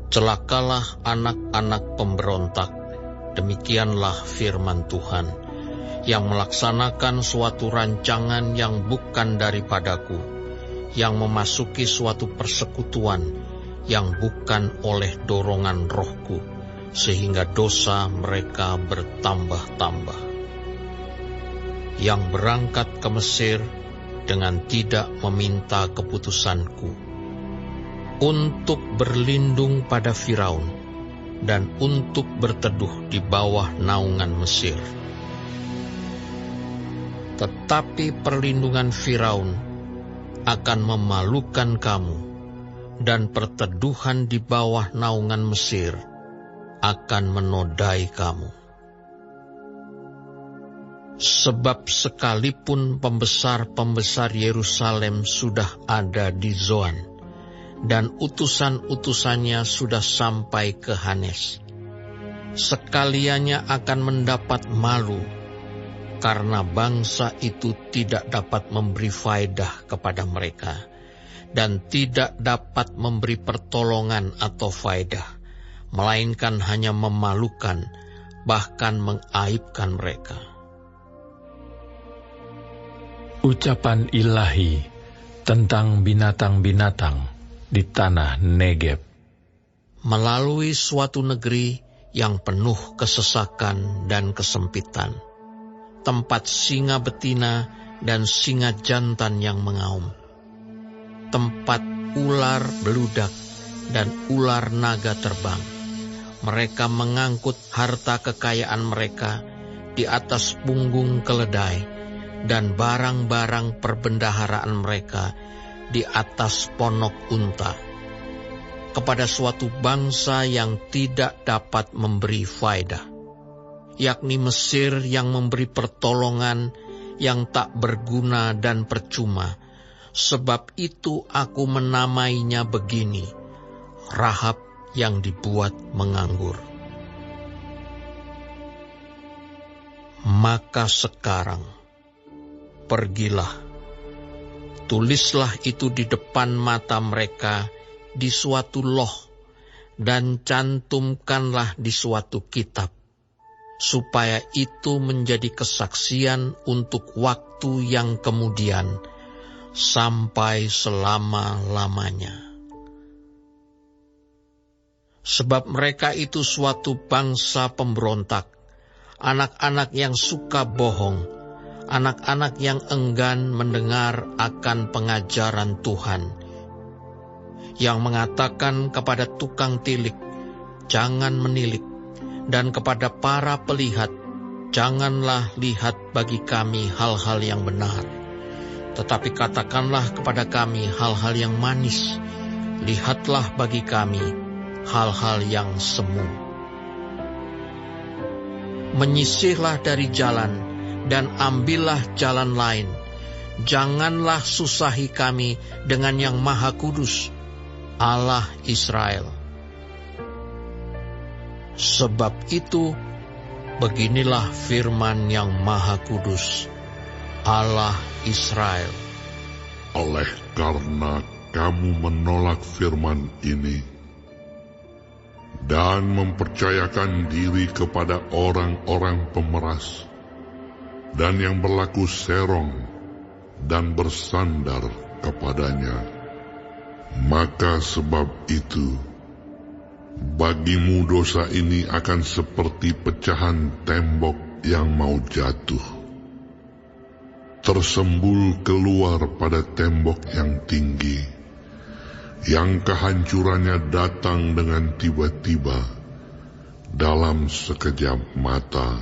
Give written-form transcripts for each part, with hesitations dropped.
Celakalah anak-anak pemberontak, demikianlah firman Tuhan, yang melaksanakan suatu rancangan yang bukan daripadaku, yang memasuki suatu persekutuan yang bukan oleh dorongan rohku, sehingga dosa mereka bertambah-tambah. Yang berangkat ke Mesir dengan tidak meminta keputusanku, untuk berlindung pada Firaun dan untuk berteduh di bawah naungan Mesir. Tetapi perlindungan Firaun akan memalukan kamu, dan perteduhan di bawah naungan Mesir akan menodai kamu. Sebab sekalipun pembesar-pembesar Yerusalem sudah ada di Zoan, dan utusan-utusannya sudah sampai ke Hanes, sekaliannya akan mendapat malu, karena bangsa itu tidak dapat memberi faedah kepada mereka, dan tidak dapat memberi pertolongan atau faedah, melainkan hanya memalukan, bahkan mengaibkan mereka. Ucapan ilahi tentang binatang-binatang di tanah Negeb. Melalui suatu negeri yang penuh kesesakan dan kesempitan, tempat singa betina dan singa jantan yang mengaum, tempat ular beludak dan ular naga terbang. Mereka mengangkut harta kekayaan mereka di atas punggung keledai, dan barang-barang perbendaharaan mereka di atas ponok unta, kepada suatu bangsa yang tidak dapat memberi faedah, yakni Mesir yang memberi pertolongan yang tak berguna dan percuma. Sebab itu aku menamainya begini, Rahab yang dibuat menganggur. Maka sekarang, pergilah, tulislah itu di depan mata mereka di suatu loh, dan cantumkanlah di suatu kitab, supaya itu menjadi kesaksian untuk waktu yang kemudian, sampai selama-lamanya. Sebab mereka itu suatu bangsa pemberontak, anak-anak yang suka bohong, anak-anak yang enggan mendengar akan pengajaran Tuhan, yang mengatakan kepada tukang tilik, jangan menilik, dan kepada para pelihat, janganlah lihat bagi kami hal-hal yang benar, tetapi katakanlah kepada kami hal-hal yang manis, lihatlah bagi kami hal-hal yang semu. Menyisihlah dari jalan, dan ambillah jalan lain. Janganlah susahi kami dengan yang Maha Kudus, Allah Israel. Sebab itu, beginilah firman yang Maha Kudus, Allah Israel. Oleh karena kamu menolak firman ini, dan mempercayakan diri kepada orang-orang pemeras, dan yang berlaku serong dan bersandar kepadanya, maka sebab itu bagimu dosa ini akan seperti pecahan tembok yang mau jatuh, tersembul keluar pada tembok yang tinggi, yang kehancurannya datang dengan tiba-tiba dalam sekejap mata,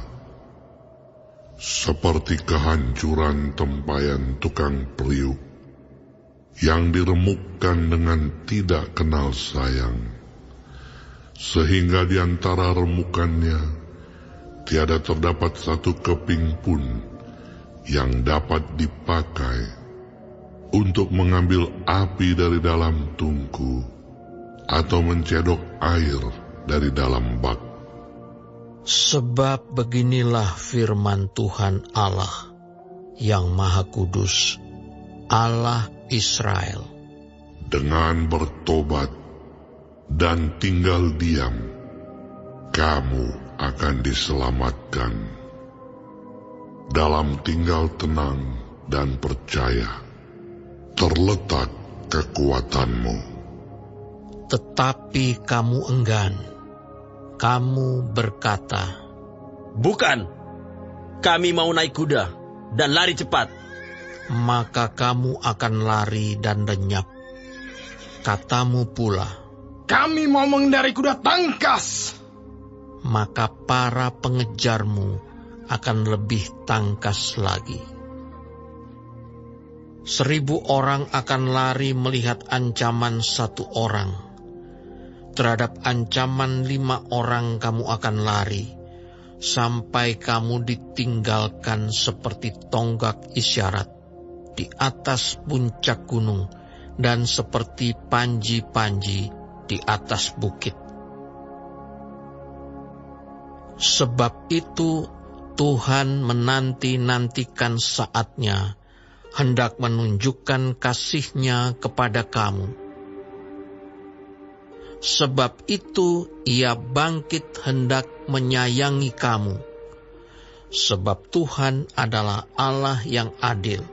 seperti kehancuran tempayan tukang periuk yang diremukkan dengan tidak kenal sayang, sehingga di antara remukannya tiada terdapat satu keping pun yang dapat dipakai untuk mengambil api dari dalam tungku atau mencedok air dari dalam bak. Sebab beginilah firman Tuhan Allah yang Maha Kudus, Allah Israel. Dengan bertobat dan tinggal diam, kamu akan diselamatkan. Dalam tinggal tenang dan percaya terletak kekuatanmu. Tetapi kamu enggan. Kamu berkata, "Bukan, kami mau naik kuda dan lari cepat." Maka kamu akan lari dan lenyap. Katamu pula, "Kami mau mengendarai kuda tangkas." Maka para pengejarmu akan lebih tangkas lagi. 1000 orang akan lari melihat ancaman 1 orang. Terhadap ancaman 5 orang kamu akan lari, sampai kamu ditinggalkan seperti tonggak isyarat di atas puncak gunung dan seperti panji-panji di atas bukit. Sebab itu Tuhan menanti-nantikan saatnya, hendak menunjukkan kasih-Nya kepada kamu. Sebab itu Ia bangkit hendak menyayangi kamu. Sebab Tuhan adalah Allah yang adil.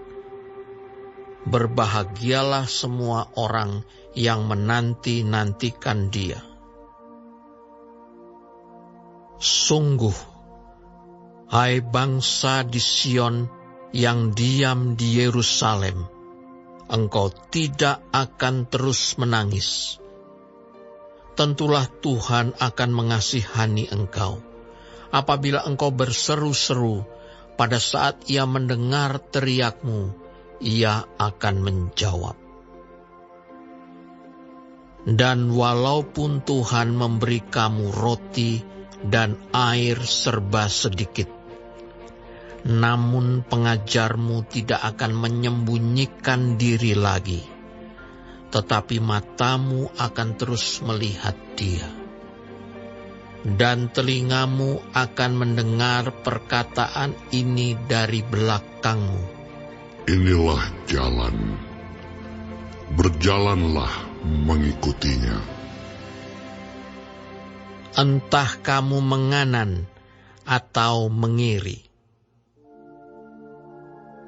Berbahagialah semua orang yang menanti-nantikan Dia. Sungguh, hai bangsa di Sion yang diam di Yerusalem, engkau tidak akan terus menangis. Tentulah Tuhan akan mengasihani engkau apabila engkau berseru-seru. Pada saat Ia mendengar teriakmu, Ia akan menjawab. Dan walaupun Tuhan memberi kamu roti dan air serba sedikit, namun pengajarmu tidak akan menyembunyikan diri lagi, tetapi matamu akan terus melihat Dia, dan telingamu akan mendengar perkataan ini dari belakangmu. Inilah jalan, berjalanlah mengikutinya. Entah kamu menganan atau mengiri,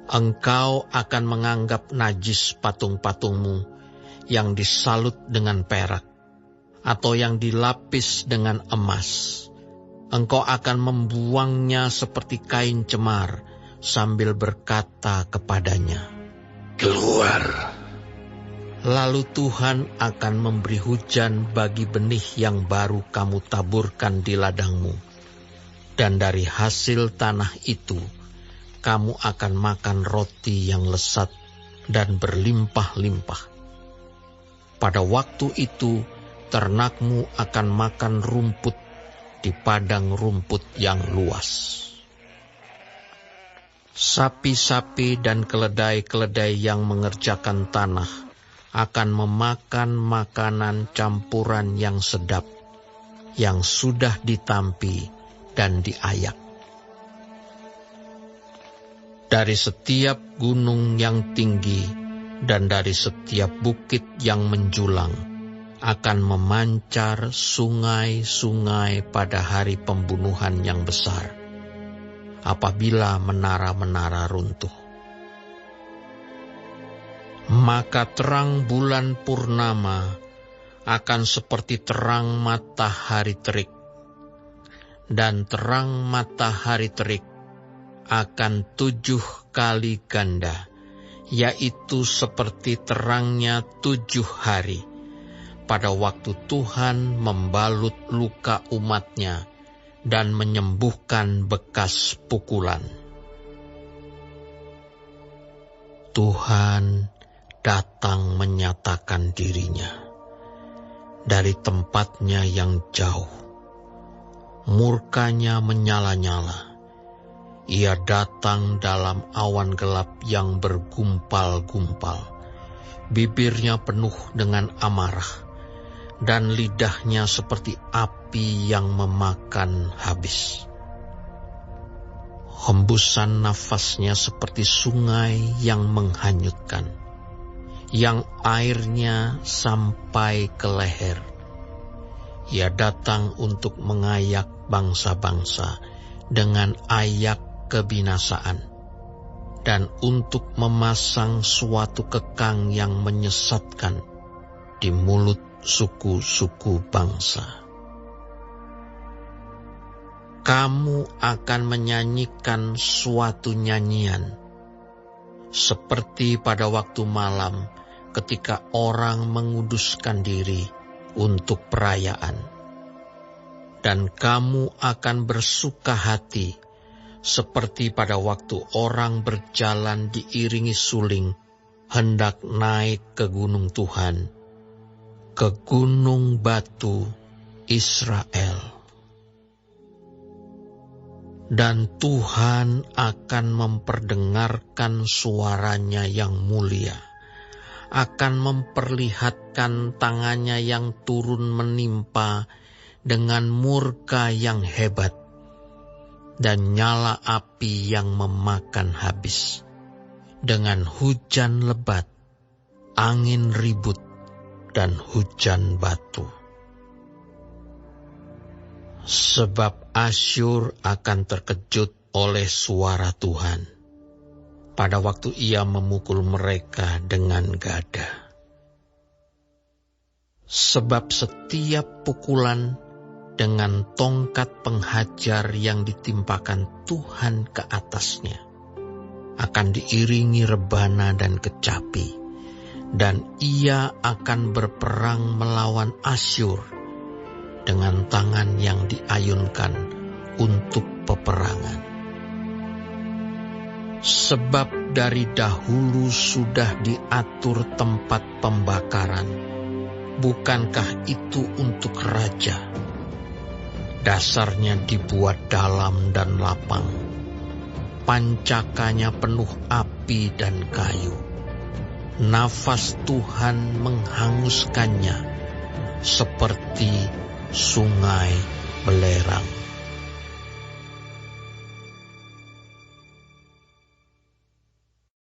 engkau akan menganggap najis patung-patungmu yang disalut dengan perak, atau yang dilapis dengan emas. Engkau akan membuangnya seperti kain cemar, sambil berkata kepadanya, "Keluar." Lalu Tuhan akan memberi hujan bagi benih yang baru kamu taburkan di ladangmu. Dan dari hasil tanah itu, kamu akan makan roti yang lesat dan berlimpah-limpah. Pada waktu itu, ternakmu akan makan rumput di padang rumput yang luas. Sapi-sapi dan keledai-keledai yang mengerjakan tanah akan memakan makanan campuran yang sedap, yang sudah ditampi dan diayak. Dari setiap gunung yang tinggi dan dari setiap bukit yang menjulang akan memancar sungai-sungai pada hari pembunuhan yang besar, apabila menara-menara runtuh. Maka terang bulan purnama akan seperti terang matahari terik, dan terang matahari terik akan 7 kali ganda, yaitu seperti terangnya 7 hari, pada waktu Tuhan membalut luka umat-Nya dan menyembuhkan bekas pukulan. Tuhan datang menyatakan diri-Nya dari tempat-Nya yang jauh. Murka-Nya menyala-nyala. Ia datang dalam awan gelap yang bergumpal-gumpal. Bibir-Nya penuh dengan amarah, dan lidah-Nya seperti api yang memakan habis. Hembusan nafas-Nya seperti sungai yang menghanyutkan, yang airnya sampai ke leher. Ia datang untuk mengayak bangsa-bangsa dengan ayak kebinasaan, dan untuk memasang suatu kekang yang menyesatkan di mulut suku-suku bangsa. Kamu akan menyanyikan suatu nyanyian, seperti pada waktu malam ketika orang menguduskan diri untuk perayaan. Dan kamu akan bersuka hati, seperti pada waktu orang berjalan diiringi suling, hendak naik ke gunung Tuhan, ke gunung batu Israel. Dan Tuhan akan memperdengarkan suaranya yang mulia, akan memperlihatkan tangannya yang turun menimpa dengan murka yang hebat dan nyala api yang memakan habis, dengan hujan lebat, angin ribut, dan hujan batu. Sebab Asyur akan terkejut oleh suara Tuhan pada waktu ia memukul mereka dengan gada. Sebab setiap pukulan dengan tongkat penghajar yang ditimpakan Tuhan ke atasnya akan diiringi rebana dan kecapi, dan ia akan berperang melawan Asyur dengan tangan yang diayunkan untuk peperangan. Sebab dari dahulu sudah diatur tempat pembakaran, bukankah itu untuk raja? Dasarnya dibuat dalam dan lapang, pancakanya penuh api dan kayu. Nafas Tuhan menghanguskannya seperti sungai belerang.